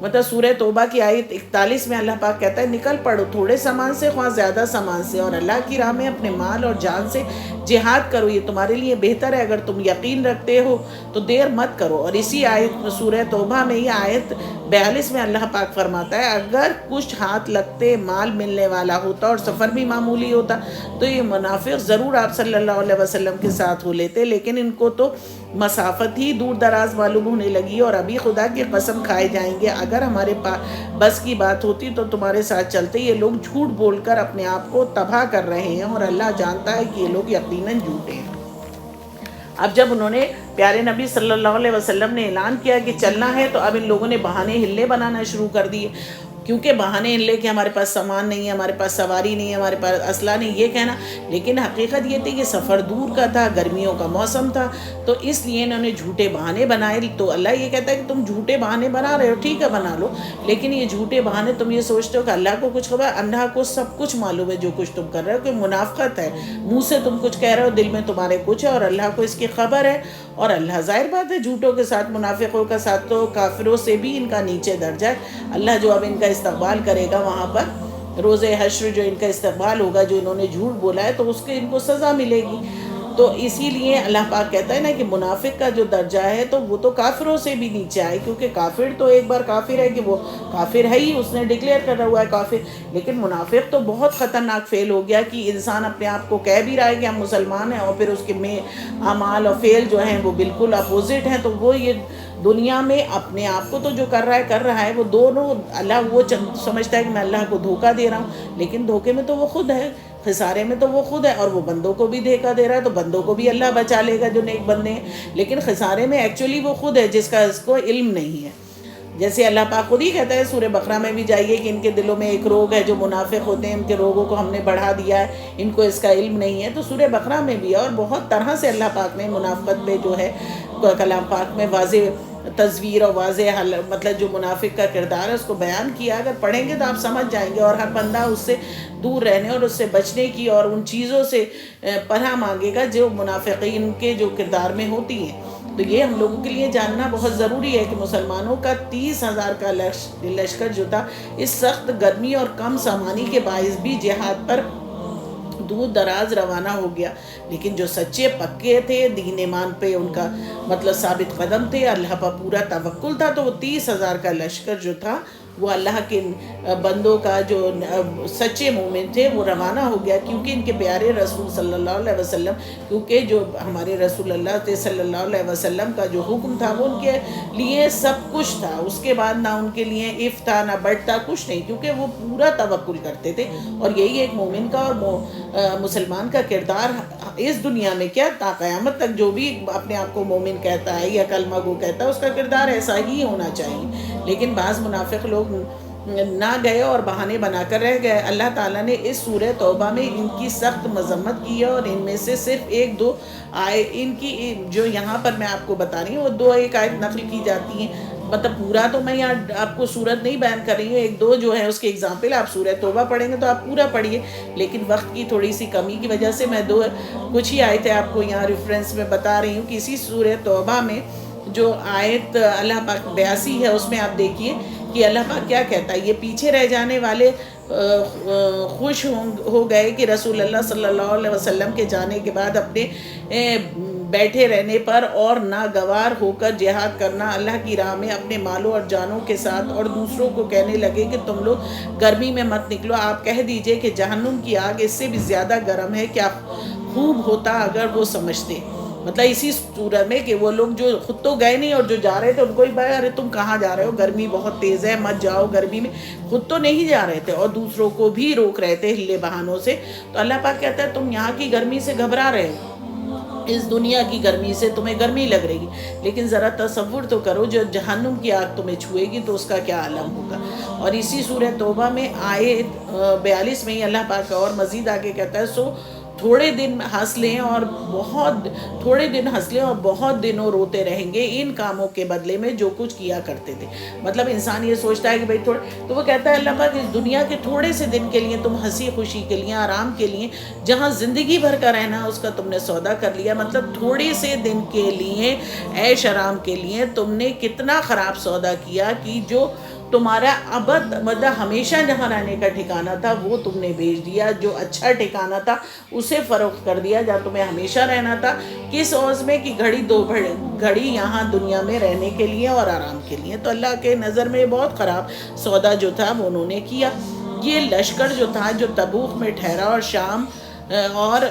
مطلب سورہ توبہ کی آیت 41 میں اللہ پاک کہتا ہے نکل پڑو تھوڑے سامان سے خواہ زیادہ سامان سے، اور اللہ کی راہ میں اپنے مال اور جان سے جہاد کرو، یہ تمہارے لیے بہتر ہے اگر تم یقین رکھتے ہو تو دیر مت کرو۔ اور اسی آیت سورہ توبہ میں یہ آیت 42 میں اللہ پاک فرماتا ہے اگر کچھ ہاتھ لگتے مال ملنے والا ہوتا اور سفر بھی معمولی ہوتا تو یہ منافق ضرور آپ صلی اللہ علیہ وسلم کے ساتھ ہو لیتے، لیکن ان کو تو مسافت ہی دور دراز معلوم ہونے لگی اور ابھی خدا کی قسم کھائے جائیں گے اگر ہمارے بس کی بات ہوتی تو تمہارے ساتھ چلتے۔ یہ لوگ جھوٹ بول کر اپنے آپ کو تباہ کر رہے ہیں اور اللہ جانتا ہے کہ یہ لوگ یقیناً جھوٹے ہیں۔ اب جب انہوں نے پیارے نبی صلی اللہ علیہ وسلم نے اعلان کیا کہ چلنا ہے تو اب ان لوگوں نے بہانے ہلے بنانا شروع کر دیے، کیونکہ بہانے ہلے کہ ہمارے پاس سامان نہیں ہے، ہمارے پاس سواری نہیں ہے، ہمارے پاس اسلحہ نہیں، یہ کہنا، لیکن حقیقت یہ تھی کہ سفر دور کا تھا، گرمیوں کا موسم تھا، تو اس لیے انہوں نے جھوٹے بہانے بنائے۔ تو اللہ یہ کہتا ہے کہ تم جھوٹے بہانے بنا رہے ہو، ٹھیک ہے بنا لو، لیکن یہ جھوٹے بہانے تم یہ سوچتے ہو کہ اللہ کو کچھ خبر، اللہ کو سب کچھ معلوم ہے جو کچھ تم کر رہے ہو، کہ منافقت ہے، منہ سے تم کچھ کہہ رہے ہو دل میں تمہارے کچھ ہے، اور اللہ کو اس کی خبر ہے۔ اور اللہ ظاہر بات ہے جھوٹوں کے ساتھ، منافقوں کا ساتھ تو کافروں سے بھی ان کا نیچے درجہ ہے۔ اللہ جو اب ان کا استقبال کرے گا وہاں پر روز حشر، جو ان کا استقبال ہوگا، جو انہوں نے جھوٹ بولا ہے تو اس کے ان کو سزا ملے گی۔ تو اسی لیے اللہ پاک کہتا ہے نا کہ منافق کا جو درجہ ہے تو وہ تو کافروں سے بھی نیچے آئے، کیونکہ کافر تو ایک بار کافر ہے کہ وہ کافر ہے ہی، اس نے ڈکلیئر کر رہا ہوا ہے کافر، لیکن منافق تو بہت خطرناک فعل ہو گیا کہ انسان اپنے آپ کو کہہ بھی رہا ہے کہ ہم مسلمان ہیں اور پھر اس کے اعمال اور فعل جو ہیں وہ بالکل اپوزٹ ہیں۔ تو وہ یہ دنیا میں اپنے آپ کو تو جو کر رہا ہے وہ دونوں، اللہ وہ سمجھتا ہے کہ میں اللہ کو دھوکہ دے رہا ہوں، لیکن دھوکے میں تو وہ خود ہے، خسارے میں تو وہ خود ہے، اور وہ بندوں کو بھی دھوکہ دے رہا ہے تو بندوں کو بھی اللہ بچا لے گا جو نیک بندے ہیں، لیکن خسارے میں ایکچولی وہ خود ہے جس کا اس کو علم نہیں ہے۔ جیسے اللہ پاک خود ہی کہتا ہے سورہ بقرہ میں بھی جائیے کہ ان کے دلوں میں ایک روگ ہے، جو منافق ہوتے ہیں ان کے روگوں کو ہم نے بڑھا دیا ہے، ان کو اس کا علم نہیں ہے۔ تو سورہ بقرہ میں بھی اور بہت طرح سے اللہ پاک نے منافقت پہ جو ہے کلام پاک میں واضح تصویر اور واضح مطلب جو منافق کا کردار ہے اس کو بیان کیا۔ اگر پڑھیں گے تو آپ سمجھ جائیں گے، اور ہر بندہ اس سے دور رہنے اور اس سے بچنے کی اور ان چیزوں سے پناہ مانگے گا جو منافقین کے جو کردار میں ہوتی ہیں۔ تو یہ ہم لوگوں کے لیے جاننا بہت ضروری ہے کہ مسلمانوں کا 30,000 کا لشکر جو تھا اس سخت گرمی اور کم سامانی کے باعث بھی جہاد پر دور دراز روانہ ہو گیا، لیکن جو سچے پکے تھے دین ایمان پہ ان کا مطلب ثابت قدم تھے، اللہ پر پورا توکل تھا، تو وہ 30,000 کا لشکر جو تھا وہ اللہ کے بندوں کا جو سچے مومن تھے وہ روانہ ہو گیا، کیونکہ ان کے پیارے رسول صلی اللہ علیہ وسلم، کیونکہ جو ہمارے رسول اللہ تھے صلی اللہ علیہ وسلم کا جو حکم تھا وہ ان کے لیے سب کچھ تھا، اس کے بعد نہ ان کے لیے اف تھا نہ بٹ تھا، کچھ نہیں، کیونکہ وہ پورا توکل کرتے تھے۔ اور یہی ایک مومن کا اور مسلمان کا کردار اس دنیا میں کیا تا قیامت تک جو بھی اپنے آپ کو مومن کہتا ہے یا کلمہ گو کہتا ہے اس کا کردار ایسا ہی ہونا چاہیے، لیکن بعض منافق لوگ نہ گئے اور بہانے بنا کر رہ گئے۔ اللہ تعالیٰ نے اس سورہ توبہ میں ان کی سخت مذمت کی ہے، اور ان میں سے صرف ایک دو ان کی جو یہاں پر میں آپ کو بتا رہی ہوں وہ دو ایک آیت نقل کی جاتی ہیں، مطلب پورا تو میں یہاں آپ کو سورت نہیں بیان کر رہی ہوں، ایک دو جو ہیں اس کے اگزامپل آپ سورہ توبہ پڑھیں گے تو آپ پورا پڑھیے، لیکن وقت کی تھوڑی سی کمی کی وجہ سے میں کچھ ہی آیتیں آپ کو یہاں ریفرنس میں بتا رہی ہوں کہ اسی سورہ توبہ میں جو آیت اللہ پاک 82 ہے اس میں آپ دیکھیے کہ اللہ پاک کیا کہتا ہے۔ یہ پیچھے رہ جانے والے خوش ہو گئے کہ رسول اللہ صلی اللہ علیہ وسلم کے جانے کے بعد اپنے بیٹھے رہنے پر اور ناگوار ہو کر جہاد کرنا اللہ کی راہ میں اپنے مالوں اور جانوں کے ساتھ، اور دوسروں کو کہنے لگے کہ تم لوگ گرمی میں مت نکلو، آپ کہہ دیجئے کہ جہنم کی آگ اس سے بھی زیادہ گرم ہے، کیا خوب ہوتا اگر وہ سمجھتے۔ مطلب اسی صورت میں کہ وہ لوگ جو خود تو گئے نہیں اور جو جا رہے تھے ان کو ہی بھائی ارے تم کہاں جا رہے ہو، گرمی بہت تیز ہے مت جاؤ گرمی میں، خود تو نہیں جا رہے تھے اور دوسروں کو بھی روک رہے تھے ہلے بہانوں سے۔ تو اللہ پاک کہتا ہے تم یہاں کی گرمی سے گھبرا رہے ہو، اس دنیا کی گرمی سے تمہیں گرمی لگ رہی ہے، لیکن ذرا تصور تو کرو جو جہنم کی آگ تمہیں چھوئے گی تو اس کا کیا عالم ہوگا۔ اور اسی سورہ توبہ میں آیت 42 میں ہی اللہ پاک اور مزید آگے کہتا ہے سو تھوڑے دن ہنس لیں اور بہت دنوں روتے رہیں گے ان کاموں کے بدلے میں جو کچھ کیا کرتے تھے۔ مطلب انسان یہ سوچتا ہے کہ بھئی تھوڑے، تو وہ کہتا ہے اللہ پاک اس دنیا کے تھوڑے سے دن کے لیے تم ہنسی خوشی کے لیے آرام کے لیے جہاں زندگی بھر کا رہنا اس کا تم نے سودا کر لیا، مطلب تھوڑے سے دن کے لیے عیش آرام کے لیے تم نے کتنا خراب سودا کیا کہ جو تمہارا ابد مطلب ہمیشہ جہاں رہنے کا ٹھکانہ تھا وہ تم نے بیچ دیا، جو اچھا ٹھکانہ تھا اسے فروخت کر دیا جہاں تمہیں ہمیشہ رہنا تھا، کس عوض میں کہ گھڑی یہاں دنیا میں رہنے کے لیے اور آرام کے لیے۔ تو اللہ کے نظر میں بہت خراب سودا جو تھا وہ انہوں نے کیا۔ یہ لشکر جو تھا جو تبوک میں ٹھہرا اور شام اور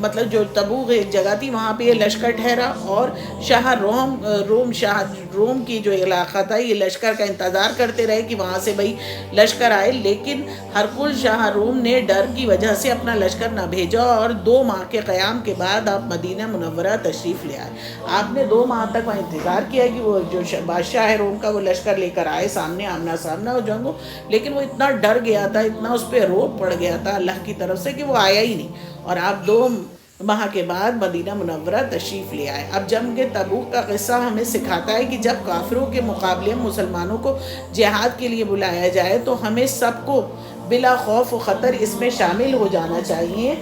مطلب جو تبوک ایک جگہ تھی وہاں پہ یہ لشکر ٹھہرا، اور شاہ روم کی جو علاقہ تھا یہ لشکر کا انتظار کرتے رہے کہ وہاں سے بھئی لشکر آئے، لیکن ہرقل شاہ روم نے ڈر کی وجہ سے اپنا لشکر نہ بھیجا، اور 2 ماہ کے قیام کے بعد آپ مدینہ منورہ تشریف لے آئے۔ آپ نے 2 ماہ تک وہاں انتظار کیا کہ وہ جو بادشاہ روم کا وہ لشکر لے کر آئے، سامنے آمنا سامنا ہو جنگ ہو، لیکن وہ اتنا ڈر گیا تھا، اتنا اس پہ روب پڑ گیا تھا اللہ کی طرف سے کہ وہ آیا ہی نہیں، اور آپ 2 ماہ کے بعد مدینہ منورہ تشریف لے آئے۔ اب جنگ تبوک کا قصہ ہمیں سکھاتا ہے کہ جب کافروں کے مقابلے مسلمانوں کو جہاد کے لیے بلایا جائے تو ہمیں سب کو بلا خوف و خطر اس میں شامل ہو جانا چاہیے،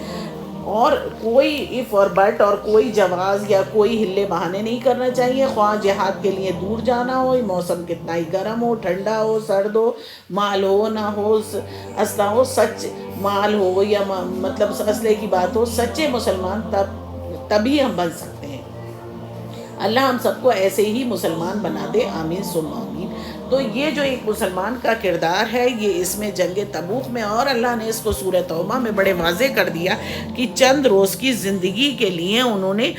اور کوئی اف اور بٹ اور کوئی جواز یا کوئی ہلے بہانے نہیں کرنا چاہیے، خواہ جہاد کے لیے دور جانا ہو، موسم کتنا ہی گرم ہو، ٹھنڈا ہو، سرد ہو، مال ہو نہ ہو، اسلحہ ہو، سچ مال ہو یا مطلب اسلحے کی بات ہو، سچے مسلمان تبھی ہم بن سکتے ہیں۔ اللہ ہم سب کو ایسے ہی مسلمان بنا دے، آمین ثم آمین۔ تو یہ جو ایک مسلمان کا کردار ہے یہ اس میں جنگ تبوک میں، اور اللہ نے اس کو سورہ توبہ میں بڑے واضح کر دیا کہ چند روز کی زندگی کے لیے انہوں نے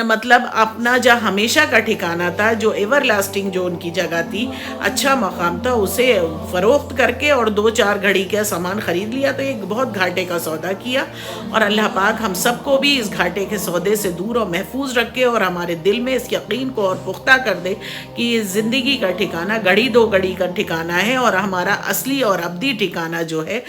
مطلب اپنا جو ہمیشہ کا ٹھکانہ تھا، جو ایور لاسٹنگ جو ان کی جگہ تھی، اچھا مقام تھا، اسے فروخت کر کے اور 2-4 گھڑی کا سامان خرید لیا۔ تو ایک بہت گھاٹے کا سودا کیا، اور اللہ پاک ہم سب کو بھی اس گھاٹے کے سودے سے دور اور محفوظ رکھے، اور ہمارے دل میں اس یقین کو اور پختہ کر دے کہ یہ زندگی کا ٹھکانہ گھڑی 2 گھڑی کا ٹھکانہ ہے، اور ہمارا اصلی اور ابدی ٹھکانہ جو ہے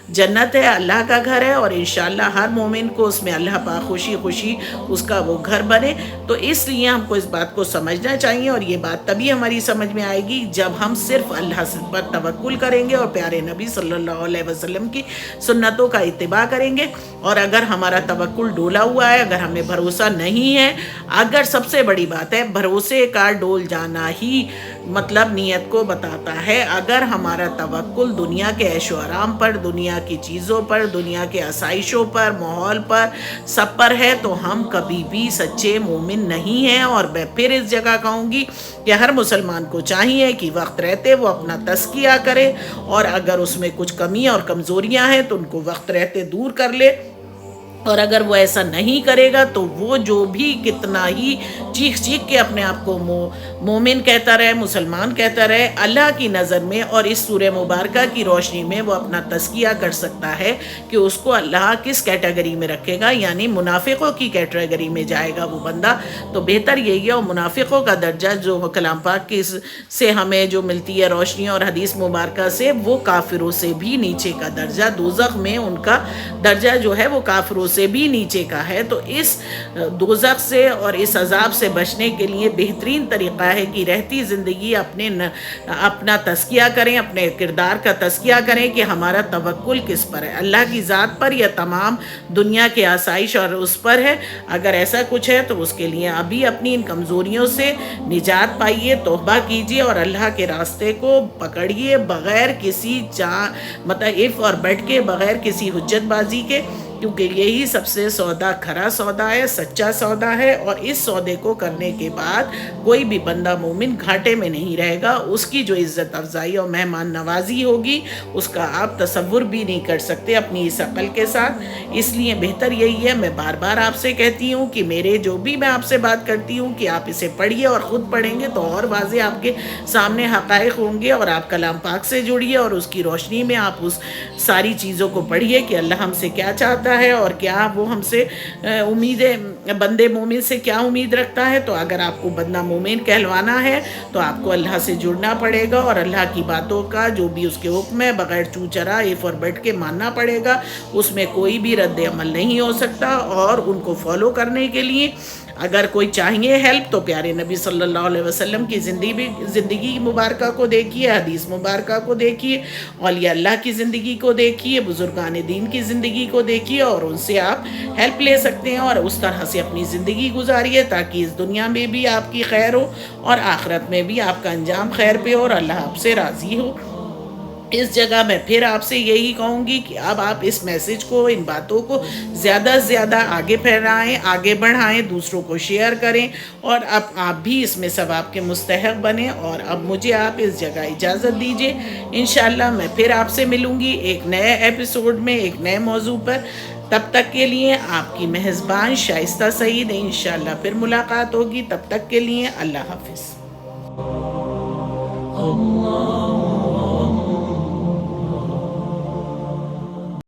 جنت ہے، اللہ کا گھر ہے، اور انشاءاللہ ہر مومن کو اس میں اللہ پاک خوشی خوشی اس کا وہ گھر بنے۔ تو اس لیے ہم کو اس بات کو سمجھنا چاہیے، اور یہ بات تبھی ہماری سمجھ میں آئے گی جب ہم صرف اللہ پر توکل کریں گے اور پیارے نبی صلی اللہ علیہ وسلم کی سنتوں کا اتباع کریں گے۔ اور اگر ہمارا توکل ڈولا ہوا ہے، اگر ہمیں بھروسہ نہیں ہے، اگر سب سے بڑی بات ہے بھروسے کا ڈول جانا ہی مطلب نیت کو بتاتا ہے، اگر ہمارا توکل دنیا کے عیش و آرام پر، دنیا کی چیزوں پر، دنیا کے آسائشوں پر، ماحول پر، سب پر ہے، تو ہم کبھی بھی سچے مومن نہیں ہیں۔ اور میں پھر اس جگہ کہوں گی کہ ہر مسلمان کو چاہیے کہ وقت رہتے وہ اپنا تزکیہ کرے، اور اگر اس میں کچھ کمیاں اور کمزوریاں ہیں تو ان کو وقت رہتے دور کر لے، اور اگر وہ ایسا نہیں کرے گا تو وہ جو بھی کتنا ہی چیخ کے اپنے آپ کو مومن کہتا رہے، مسلمان کہتا رہے، اللہ کی نظر میں اور اس سورہ مبارکہ کی روشنی میں وہ اپنا تزکیہ کر سکتا ہے کہ اس کو اللہ کس کیٹیگری میں رکھے گا، یعنی منافقوں کی کیٹیگری میں جائے گا وہ بندہ۔ تو بہتر یہی ہے، اور منافقوں کا درجہ جو کلام پاک کی سے ہمیں جو ملتی ہے روشنی اور حدیث مبارکہ سے، وہ کافروں سے بھی نیچے کا درجہ، دوزخ میں ان کا درجہ جو ہے وہ کافروں سے بھی نیچے کا ہے۔ تو اس دوزخ سے اور اس عذاب سے بچنے کے لیے بہترین طریقہ ہے کہ رہتی زندگی اپنا تزکیہ کریں، اپنے کردار کا تزکیہ کریں کہ ہمارا توکل کس پر ہے، اللہ کی ذات پر یا تمام دنیا کے آسائش اور اس پر ہے۔ اگر ایسا کچھ ہے تو اس کے لیے ابھی اپنی ان کمزوریوں سے نجات پائیے، توبہ کیجیے اور اللہ کے راستے کو پکڑیے بغیر کسی مطلب اف اور بٹ کے، بغیر کسی حجت بازی کے، کیونکہ یہی سب سے سودا کھرا سودا ہے، سچا سودا ہے۔ اور اس سودے کو کرنے کے بعد کوئی بھی بندہ مومن گھاٹے میں نہیں رہے گا، اس کی جو عزت افزائی اور مہمان نوازی ہوگی اس کا آپ تصور بھی نہیں کر سکتے اپنی اس عقل کے ساتھ۔ اس لیے بہتر یہی ہے، میں بار بار آپ سے کہتی ہوں کہ میرے جو بھی میں آپ سے بات کرتی ہوں کہ آپ اسے پڑھیے، اور خود پڑھیں گے تو اور واضح آپ کے سامنے حقائق ہوں گے، اور آپ کلام پاک سے جڑیے اور اس کی روشنی میں آپ اس ساری چیزوں کو پڑھیے کہ اللہ ہم سے کیا چاہتا ہے اور کیا وہ ہم سے بندے مومن سے کیا امید رکھتا ہے۔ تو اگر آپ کو بندہ مومن کہلوانا ہے تو آپ کو اللہ سے جڑنا پڑے گا، اور اللہ کی باتوں کا جو بھی اس کے حکم ہے بغیر چوچرا ایف اور بٹ کے ماننا پڑے گا، اس میں کوئی بھی رد عمل نہیں ہو سکتا، اور ان کو فالو کرنے کے لیے اگر کوئی چاہیے ہیلپ تو پیارے نبی صلی اللہ علیہ وسلم کی زندگی مبارکہ کو دیکھیے، حدیث مبارکہ کو دیکھیے، اولیاء اللہ کی زندگی کو دیکھیے، بزرگان دین کی زندگی کو دیکھیے، اور ان سے آپ ہیلپ لے سکتے ہیں، اور اس طرح سے اپنی زندگی گزاریے تاکہ اس دنیا میں بھی آپ کی خیر ہو اور آخرت میں بھی آپ کا انجام خیر پہ ہو اور اللہ آپ سے راضی ہو۔ اس جگہ میں پھر آپ سے یہی کہوں گی کہ اب آپ اس میسج کو، ان باتوں کو زیادہ سے زیادہ آگے پھیلائیں، آگے بڑھائیں، دوسروں کو شیئر کریں، اور اب آپ بھی اس میں ثواب کے مستحق بنیں۔ اور اب مجھے آپ اس جگہ اجازت دیجیے، انشاءاللہ میں پھر آپ سے ملوں گی ایک نئے ایپیسوڈ میں، ایک نئے موضوع پر۔ تب تک کے لیے آپ کی میزبان شائستہ سعید، انشاءاللہ پھر ملاقات ہوگی، تب تک کے لیے اللہ حافظ۔